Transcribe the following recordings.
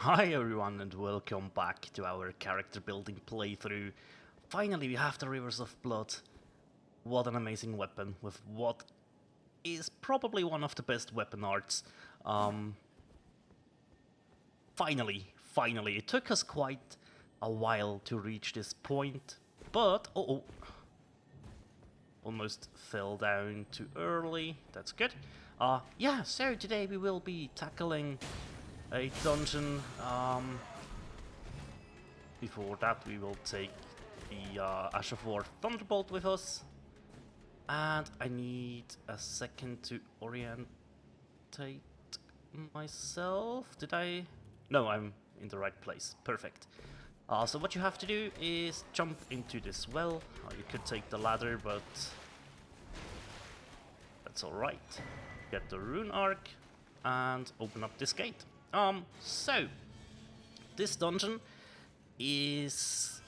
Hi everyone and welcome back to our character building playthrough. Finally we have the Rivers of Blood. What an amazing weapon with what is probably one of the best weapon arts. Finally, it took us quite a while to reach this point, but almost fell down too early. That's good. Yeah, so today we will be tackling a dungeon. Before that, we will take the Ash of War Thunderbolt with us. And I need a second to orientate myself. Did I? No, I'm in the right place. Perfect. So what you have to do is jump into this well. You could take the ladder, but that's alright. Get the rune arc and open up this gate. So this dungeon is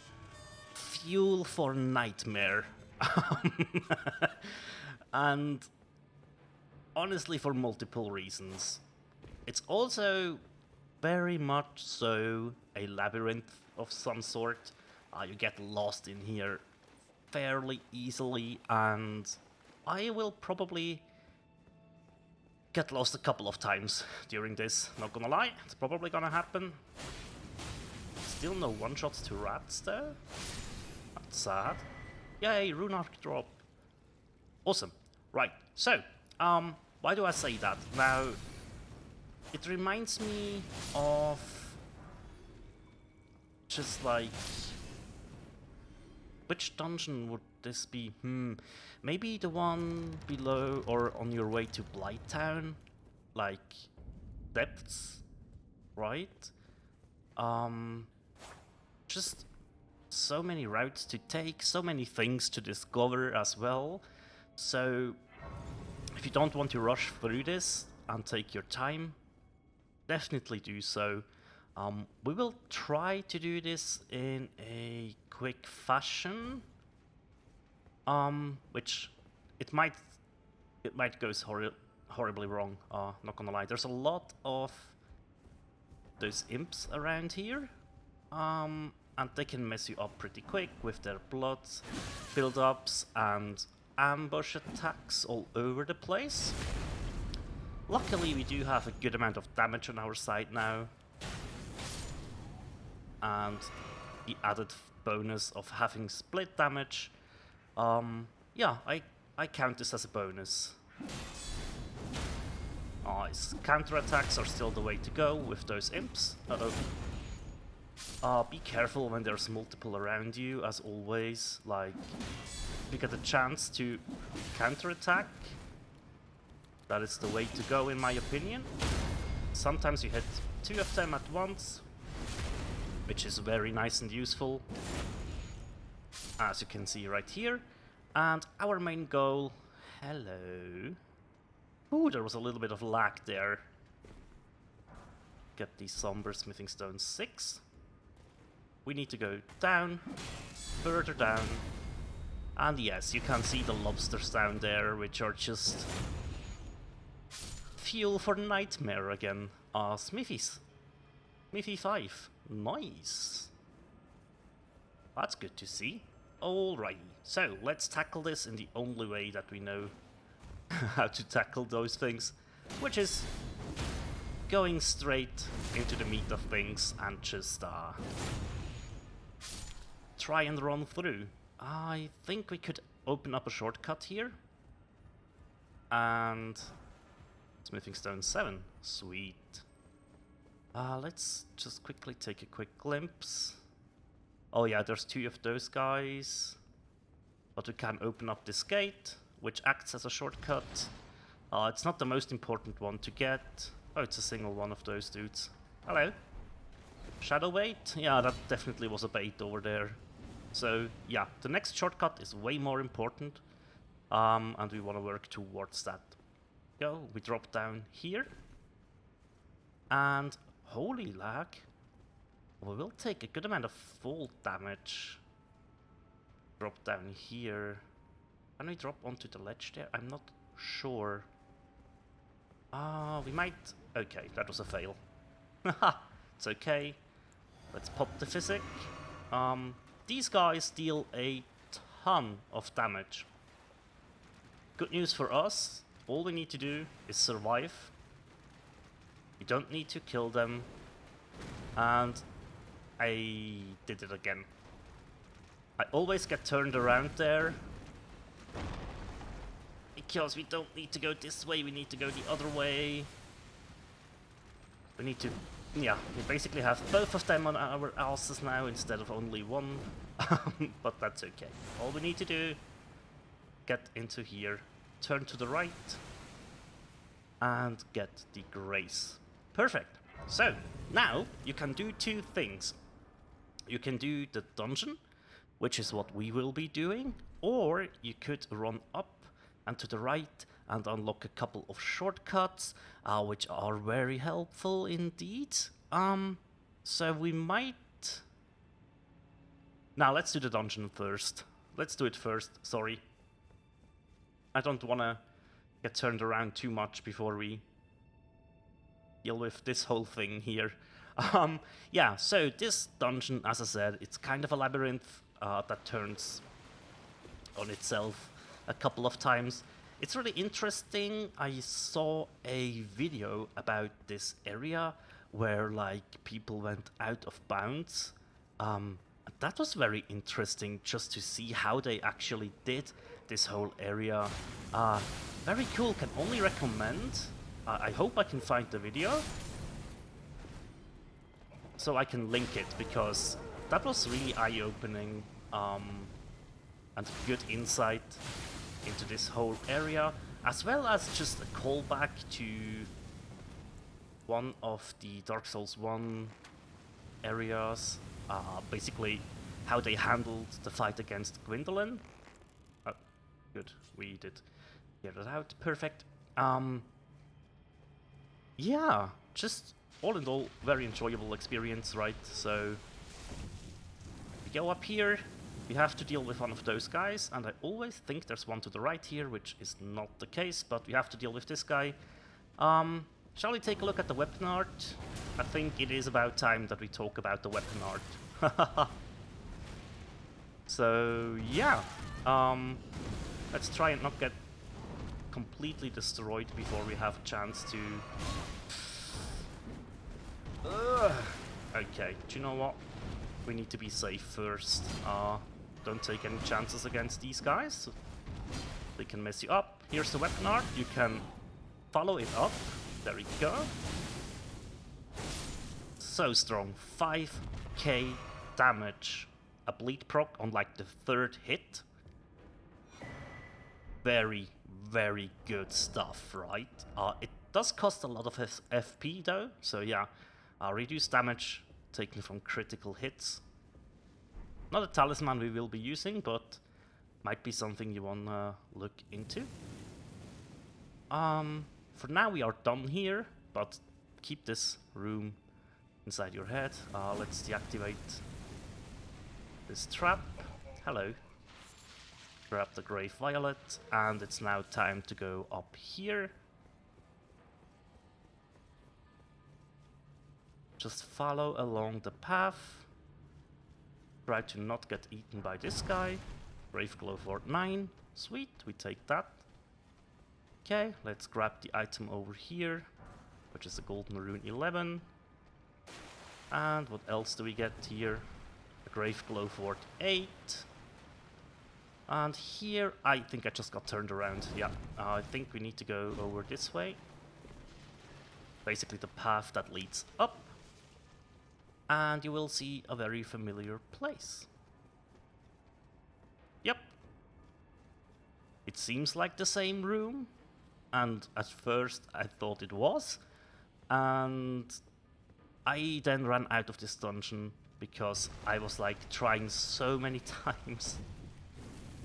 fuel for nightmare. And honestly, for multiple reasons. It's also very much so a labyrinth of some sort. You get lost in here fairly easily, and I will probably get lost a couple of times during this. Not gonna lie, it's probably gonna happen. Still no one-shots to rats though. That's sad. Yay, rune arc drop. Awesome. Right, so, why do I say that? Now, it reminds me of just like, which dungeon would this be? Maybe the one below or on your way to Blighttown, like Depths, right? Just so many routes to take, so many things to discover as well. So if you don't want to rush through this and take your time, definitely do so. We will try to do this in a quick fashion, which it might go horribly wrong. Not gonna lie, there's a lot of those imps around here, and they can mess you up pretty quick with their blood build-ups and ambush attacks all over the place. Luckily, we do have a good amount of damage on our side now, and the added bonus of having split damage. Yeah, I count this as a bonus. His counterattacks are still the way to go with those imps. Be careful when there's multiple around you, as always. Like, if you get a chance to counterattack, that is the way to go in my opinion. Sometimes you hit two of them at once, which is very nice and useful, as you can see right here. And our main goal... Hello. Ooh, there was a little bit of lag there. Get the Somber Smithing Stone 6. We need to go down, further down, and yes, you can see the lobsters down there, which are just fuel for nightmare again. Smithies. Smithy 5. Nice. That's good to see. Alrighty, so let's tackle this in the only way that we know how to tackle those things, which is going straight into the meat of things and just try and run through. I think we could open up a shortcut here. And Smithing Stone 7. Sweet. Let's just quickly take a quick glimpse. Oh yeah, there's two of those guys. But we can open up this gate, which acts as a shortcut. It's not the most important one to get. Oh, it's a single one of those dudes. Hello. Shadow bait? Yeah, that definitely was a bait over there. So yeah, the next shortcut is way more important. And we want to work towards that. Go, we drop down here. And holy lag. We will take a good amount of fall damage. Drop down here. Can we drop onto the ledge there? I'm not sure. We might... Okay, that was a fail. It's okay. Let's pop the physic. These guys deal a ton of damage. Good news for us, all we need to do is survive. We don't need to kill them. And I did it again. I always get turned around there. Because we don't need to go this way, we need to go the other way. We need to... yeah, we basically have both of them on our asses now instead of only one. But that's okay. All we need to do, get into here, turn to the right, and get the grace. Perfect. So, now you can do two things. You can do the dungeon, which is what we will be doing, or you could run up and to the right and unlock a couple of shortcuts, which are very helpful indeed. So we might... Now let's do the dungeon first. Let's do it first, sorry. I don't want to get turned around too much before we deal with this whole thing here. Yeah, so this dungeon, as I said, it's kind of a labyrinth that turns on itself a couple of times. It's really interesting. I saw a video about this area where like people went out of bounds. That was very interesting just to see how they actually did this whole area. Very cool, can only recommend. I hope I can find the video so I can link it, because that was really eye-opening and good insight into this whole area, as well as just a callback to one of the Dark Souls 1 areas, basically how they handled the fight against Gwendolyn. Oh, good, we did get it out, perfect. Yeah, just all in all, very enjoyable experience, right? So, we go up here, we have to deal with one of those guys, and I always think there's one to the right here, which is not the case, but we have to deal with this guy. Shall we take a look at the weapon art? I think it is about time that we talk about the weapon art. So, yeah. Let's try and not get completely destroyed before we have a chance to... Okay, do you know what? We need to be safe first. Don't take any chances against these guys. They can mess you up. Here's the weapon art. You can follow it up. There we go. So strong. 5k damage. A bleed proc on like the third hit. Very, very good stuff, right? It does cost a lot of FP though, so yeah. Reduced damage taken from critical hits. Not a talisman we will be using, but might be something you wanna look into. For now we are done here, but keep this room inside your head. Let's deactivate this trap. Hello. Grab the Grave Violet, and it's now time to go up here. Just follow along the path. Try to not get eaten by this guy. Brave Glowfort 9. Sweet, we take that. Okay, let's grab the item over here, which is the Golden Rune 11. And what else do we get here? A Grave Glowfort 8. And here, I think I just got turned around. Yeah, I think we need to go over this way. Basically the path that leads up. And you will see a very familiar place. Yep. It seems like the same room. And at first I thought it was. And I then ran out of this dungeon because I was like trying so many times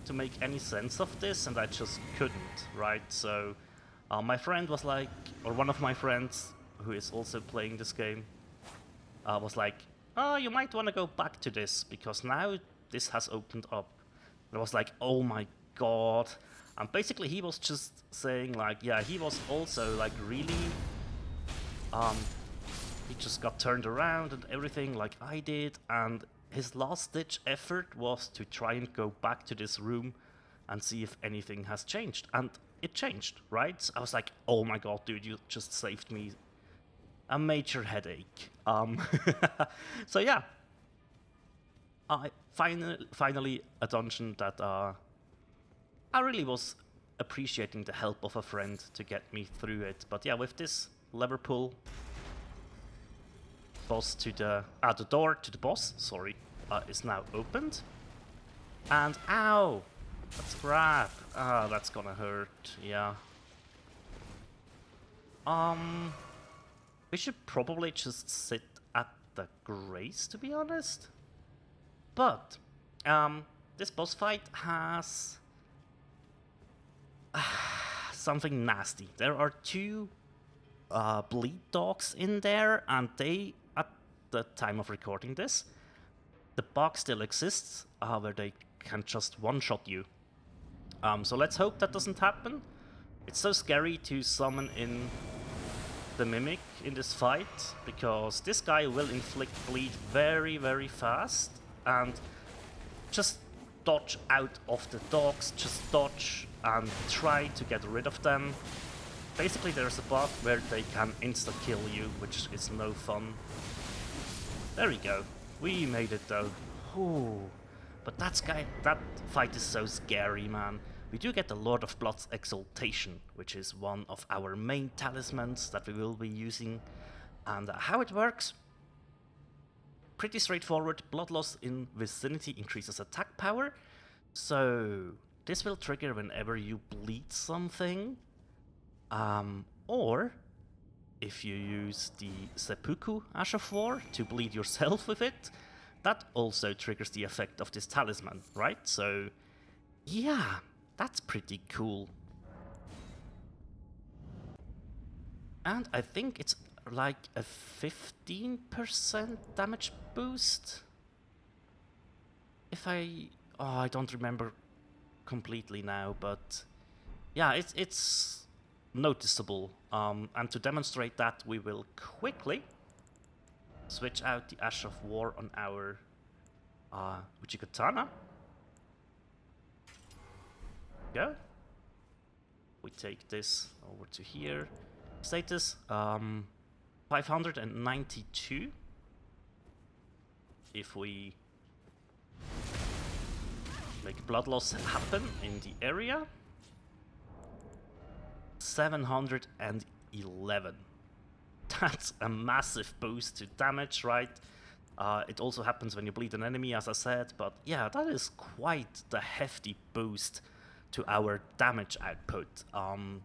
to make any sense of this, and I just couldn't, right? So my friend was like, or one of my friends who is also playing this game, was like, oh, you might want to go back to this because now this has opened up. And I was like, oh my god. And basically he was just saying like, yeah, he was also like really he just got turned around and everything like I did, and his last-ditch effort was to try and go back to this room and see if anything has changed. And it changed, right? I was like, oh my god, dude, you just saved me a major headache. So yeah, I finally a dungeon that I really was appreciating the help of a friend to get me through it. But yeah, with this lever pull, boss to the door to the boss, sorry, is now opened. And ow, that's crap. Ah, that's gonna hurt. Yeah. We should probably just sit at the grace, to be honest. But this boss fight has something nasty. There are two bleed dogs in there, and they, at the time of recording this, the bug still exists where they can just one-shot you. So let's hope that doesn't happen. It's so scary to summon in the Mimic in this fight, because this guy will inflict bleed very, very fast, and just dodge out of the dogs, just dodge and try to get rid of them. Basically there's a bug where they can insta-kill you, which is no fun. There we go. We made it though. Ooh. But that fight is so scary, man. We do get the Lord of Blood's Exaltation, which is one of our main talismans that we will be using. And how it works? Pretty straightforward. Blood loss in vicinity increases attack power. So this will trigger whenever you bleed something. Or if you use the Seppuku Ash of War to bleed yourself with it, that also triggers the effect of this talisman, right? So yeah, that's pretty cool. And I think it's like a 15% damage boost. If I don't remember completely now, but yeah, it's noticeable. And to demonstrate that, we will quickly switch out the Ash of War on our Uchi-Katana. Go. We take this over to here. Status 592. If we make blood loss happen in the area, 711. That's a massive boost to damage, right? It also happens when you bleed an enemy, as I said, but yeah, that is quite the hefty boost to our damage output. And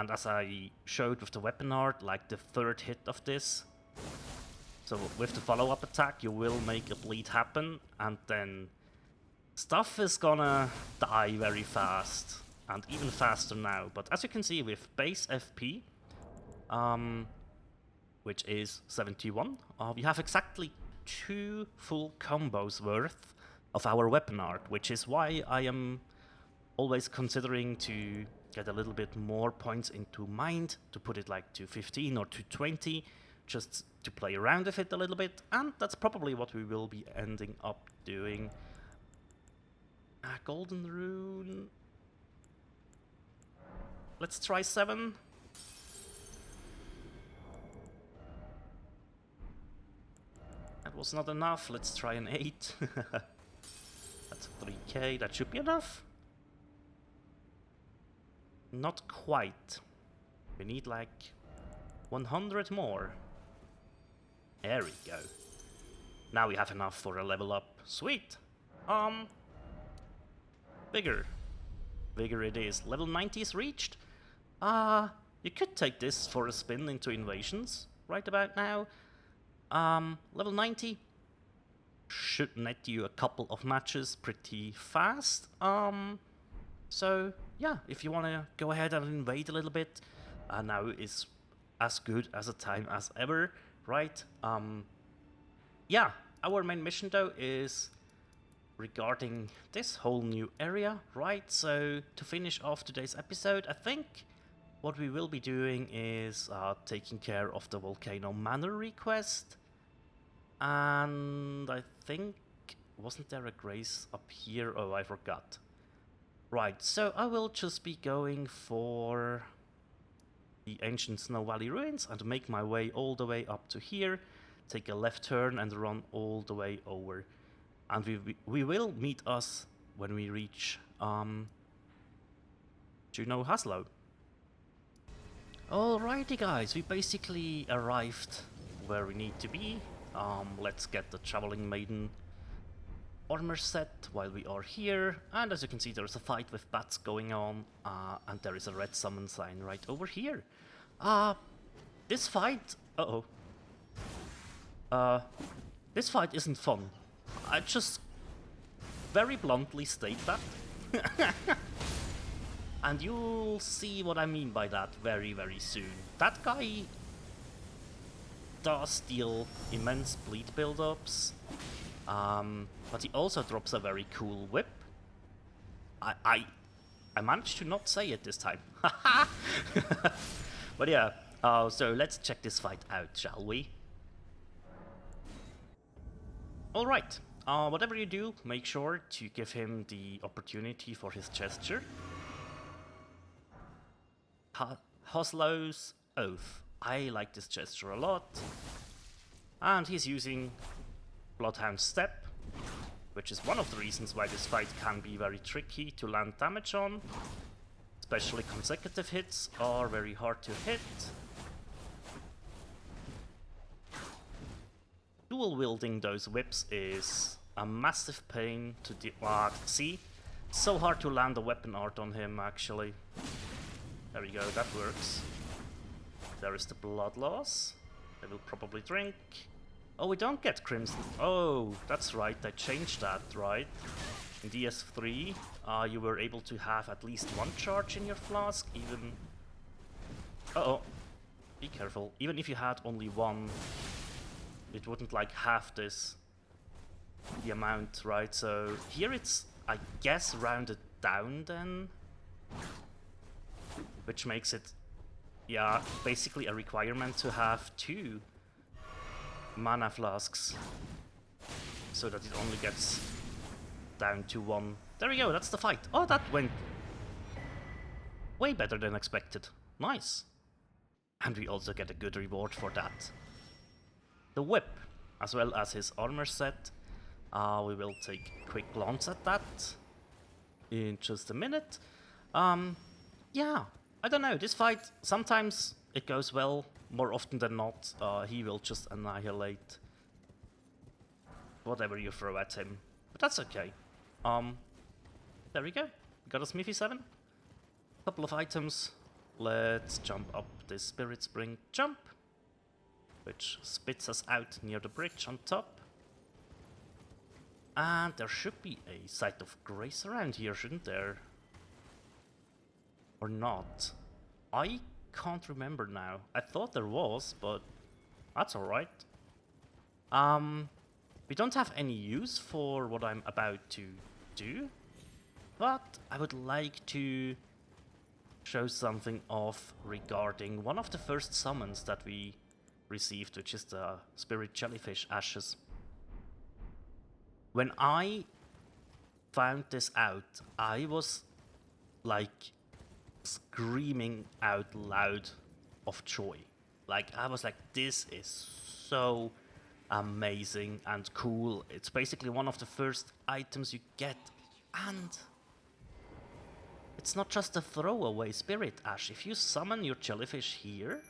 as I showed with the weapon art, like the third hit of this, so with the follow-up attack, you will make a bleed happen, and then stuff is gonna die very fast, and even faster now. But as you can see, with base FP, which is 71, we have exactly 2 full combos worth of our weapon art, which is why I am always considering to get a little bit more points into Mind, to put it like to 15 or to 20, just to play around with it a little bit, and that's probably what we will be ending up doing. Golden Rune. Let's try 7. That was not enough, let's try an 8. That's 3k, that should be enough. Not quite. We need like 100 more. There we go. Now we have enough for a level up. Sweet. Vigor. Vigor it is. Level 90 is reached. You could take this for a spin into Invasions right about now. Level 90 should net you a couple of matches pretty fast. So yeah, if you want to go ahead and invade a little bit, now is as good as a time as ever, right? Yeah, our main mission though is regarding this whole new area, right? So to finish off today's episode, I think what we will be doing is taking care of the Volcano Manor request. And I think, wasn't there a grace up here? Oh, I forgot. Right, so I will just be going for the ancient Snow Valley ruins and make my way all the way up to here, take a left turn and run all the way over. And we will meet us when we reach Juno Haslow. Alrighty guys, we basically arrived where we need to be. Let's get the Traveling Maiden armor set while we are here, and as you can see there is a fight with bats going on, and there is a red summon sign right over here. This fight... this fight isn't fun. I just very bluntly state that. And you'll see what I mean by that very, very soon. That guy does deal immense bleed build-ups, but he also drops a very cool whip. I managed to not say it this time. But yeah, so let's check this fight out, shall we? Alright, whatever you do, make sure to give him the opportunity for his gesture. Haslow's Oath. I like this gesture a lot. And he's using Bloodhound Step, which is one of the reasons why this fight can be very tricky to land damage on. Especially consecutive hits are very hard to hit. Dual wielding those whips is a massive pain to see. So hard to land a weapon art on him actually. There we go, that works. There is the blood loss. They will probably drink. Oh, we don't get Crimson. Oh, that's right, I changed that, right? In DS3, you were able to have at least one charge in your flask, even... Uh-oh. Be careful. Even if you had only one, it wouldn't like half this, the amount, right? So here it's, I guess, rounded down then. Which makes it, yeah, basically a requirement to have 2 mana flasks, so that it only gets down to 1. There we go, that's the fight. Oh, that went way better than expected. Nice. And we also get a good reward for that. The whip, as well as his armor set. We will take a quick glance at that in just a minute. Yeah, I don't know, this fight, sometimes it goes well, more often than not, he will just annihilate whatever you throw at him. But that's okay. There we go, we got a Smithy 7. Couple of items. Let's jump up this Spirit Spring jump, which spits us out near the bridge on top. And there should be a Site of Grace around here, shouldn't there? Or not? I can't remember now. I thought there was, but that's alright. We don't have any use for what I'm about to do, but I would like to show something off regarding one of the first summons that we received, which is the Spirit Jellyfish Ashes. When I found this out, I was like screaming out loud of joy. Like, I was like, this is so amazing and cool. It's basically one of the first items you get, and it's not just a throwaway Spirit Ash. If you summon your jellyfish here,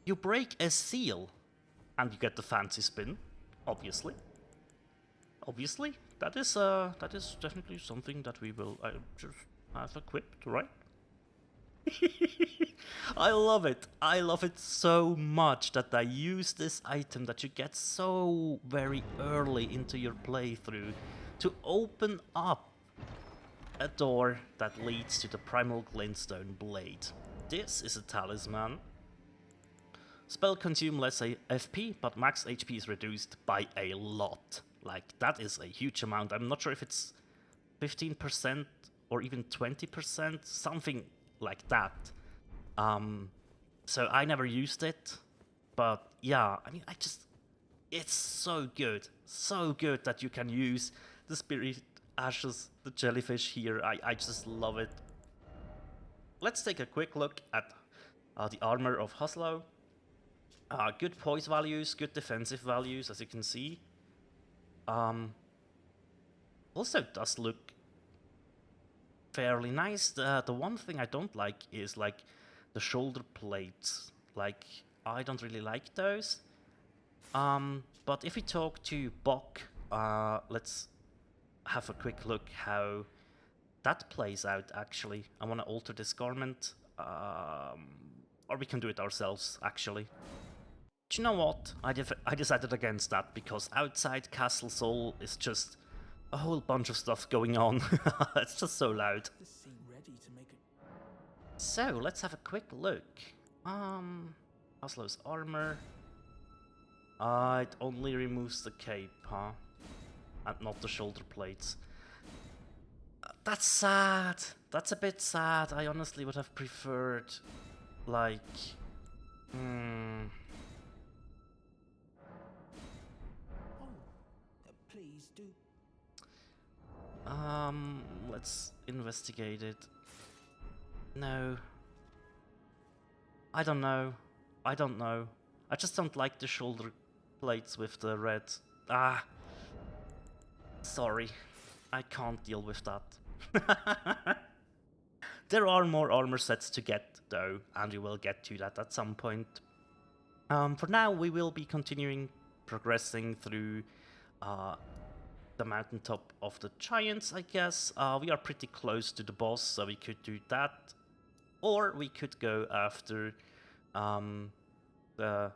you break a seal, and you get the fancy spin, obviously. Obviously, that is definitely something that we will just have equipped, right? I love it. I love it so much that I use this item that you get so very early into your playthrough to open up a door that leads to the Primal Glintstone Blade. This is a Talisman. Spell consume less FP, but max HP is reduced by a lot. Like, that is a huge amount. I'm not sure if it's 15% or even 20%, something like that. So I never used it, but yeah, I mean, it's so good that you can use the Spirit Ashes, the Jellyfish here. I just love it. Let's take a quick look at the armor of Huslow. Good poise values, good defensive values, as you can see. Also does look fairly nice. The one thing I don't like is like the shoulder plates. Like, I don't really like those. But if we talk to Bok, let's have a quick look how that plays out actually. I want to alter this garment. Or we can do it ourselves actually. Do you know what? I decided against that because outside Castle Sol is just a whole bunch of stuff going on. It's just so loud. So let's have a quick look. Oslow's armor. It only removes the cape, huh? And not the shoulder plates. That's sad. That's a bit sad. I honestly would have preferred, like, Please do. Let's investigate it. No. I don't know. I just don't like the shoulder plates with the red. Sorry. I can't deal with that. There are more armor sets to get, though, and we will get to that at some point. For now, we will be continuing progressing through the mountaintop of the giants, I guess. We are pretty close to the boss, so we could do that. Or we could go after the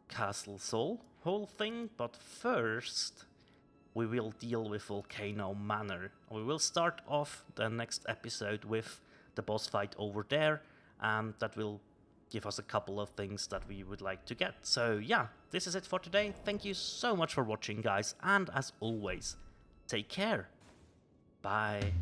Castle Sol whole thing, but first we will deal with Volcano Manor. We will start off the next episode with the boss fight over there, and that will give us a couple of things that we would like to get. So yeah, this is it for today. Thank you so much for watching, guys, and as always, take care. Bye.